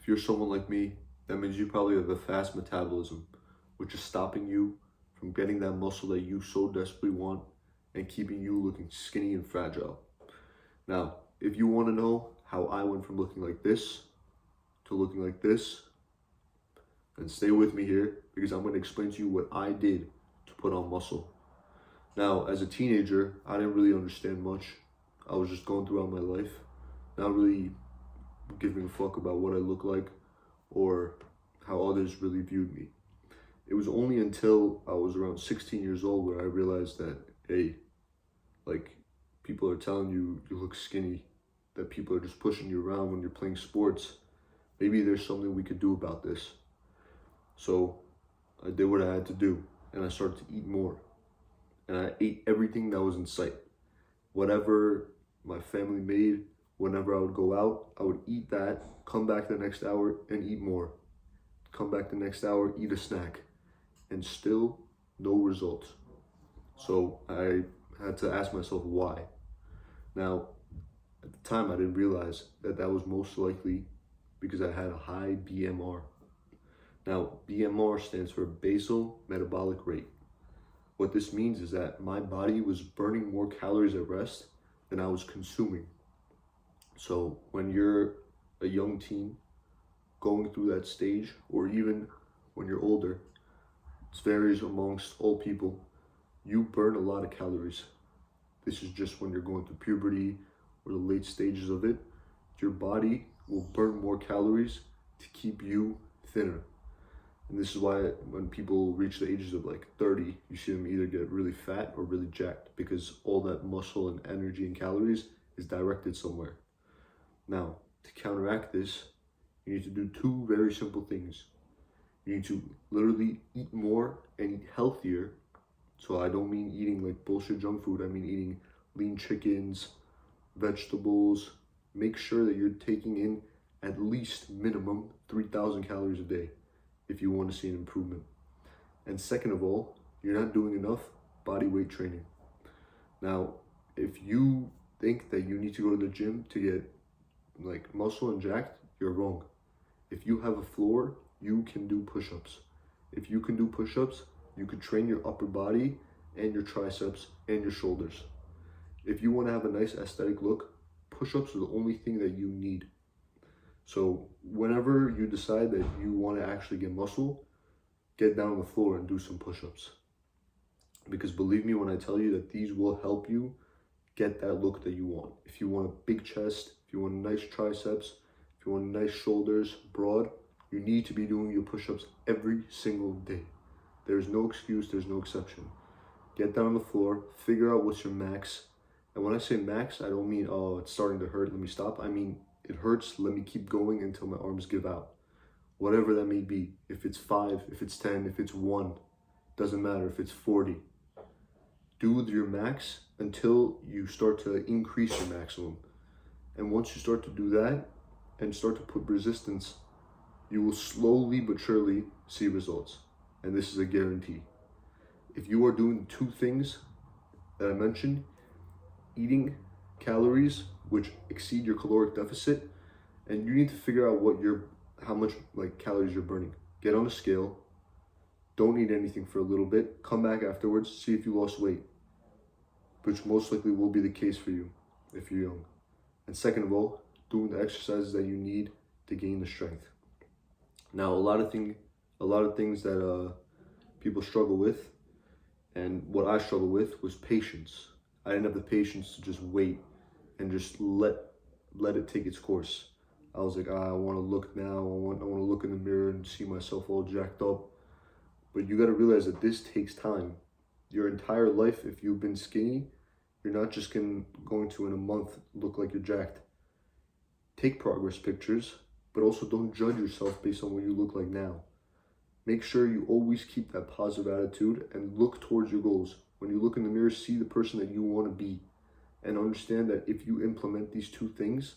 If you're someone like me, that means you probably have a fast metabolism, which is stopping you from getting that muscle that you so desperately want and keeping you looking skinny and fragile. Now, if you want to know how I went from looking like this to looking like this, then stay with me here because I'm going to explain to you what I did to put on muscle. Now, as a teenager, I didn't really understand much. I was just going throughout my life, not really giving a fuck about what I look like or how others really viewed me. It was only until I was around 16 years old where I realized that, hey, like, people are telling you you look skinny, that people are just pushing you around when you're playing sports. Maybe there's something we could do about this. So I did what I had to do, and I started to eat more. And I ate everything that was in sight. Whatever my family made, whenever I would go out, I would eat that, come back the next hour and eat more. Come back the next hour, eat a snack. And still no results. So I had to ask myself why. Now, at the time, I didn't realize that that was most likely because I had a high BMR. Now, BMR stands for basal metabolic rate. What this means is that my body was burning more calories at rest than I was consuming. So when you're a young teen going through that stage, or even when you're older, it varies amongst all people, you burn a lot of calories. This is just when you're going through puberty or the late stages of it. Your body will burn more calories to keep you thinner. And this is why when people reach the ages of like 30, you see them either get really fat or really jacked because all that muscle and energy and calories is directed somewhere. Now, to counteract this, you need to do two very simple things. You need to literally eat more and eat healthier. So I don't mean eating like bullshit junk food. I mean eating lean chickens, vegetables. Make sure that you're taking in at least minimum 3,000 calories a day if you want to see an improvement. And second of all, you're not doing enough body weight training. Now, if you think that you need to go to the gym to get like muscle and jacked, you're wrong. If you have a floor, you can do push-ups. If you can do push-ups, you could train your upper body and your triceps and your shoulders. If you want to have a nice aesthetic look, push-ups are the only thing that you need. So whenever you decide that you want to actually get muscle, get down on the floor and do some push-ups. Because believe me when I tell you that these will help you get that look that you want. If you want a big chest, if you want nice triceps, if you want nice shoulders, broad, you need to be doing your push-ups every single day. There's no excuse, there's no exception. Get down on the floor, figure out what's your max. And when I say max, I don't mean, oh, it's starting to hurt, let me stop. I mean, it hurts, let me keep going until my arms give out. Whatever that may be. If it's 5, if it's 10, if it's 1, doesn't matter if it's 40. Do your max until you start to increase your maximum. And once you start to do that and start to put resistance, you will slowly but surely see results. And this is a guarantee. If you are doing the two things that I mentioned, eating calories which exceed your caloric deficit, and you need to figure out how much like calories you're burning. Get on a scale, don't eat anything for a little bit, come back afterwards, see if you lost weight, which most likely will be the case for you if you're young. And second of all, doing the exercises that you need to gain the strength. Now, a lot of things that people struggle with, and what I struggle with was patience. I didn't have the patience to just wait and just let it take its course. I was like, I want to look now. I want to look in the mirror and see myself all jacked up. But you got to realize that this takes time. Your entire life, if you've been skinny, you're not just going to in a month look like you're jacked. Take progress pictures, but also don't judge yourself based on what you look like now. Make sure you always keep that positive attitude and look towards your goals. When you look in the mirror, see the person that you want to be. And understand that if you implement these two things,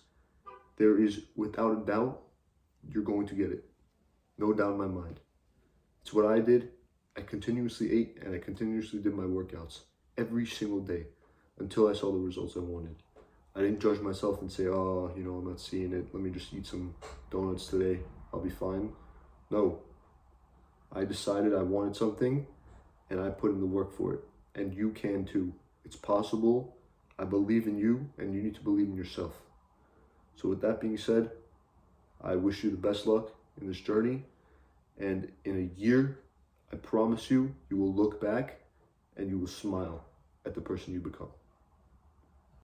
there is, without a doubt, you're going to get it. No doubt in my mind. It's what I did. I continuously ate and I continuously did my workouts every single day until I saw the results I wanted. I didn't judge myself and say, oh, I'm not seeing it. Let me just eat some donuts today. I'll be fine. No. I decided I wanted something and I put in the work for it. And you can too. It's possible. I believe in you and you need to believe in yourself. So with that being said, I wish you the best luck in this journey. And in a year, I promise you, you will look back and you will smile at the person you become.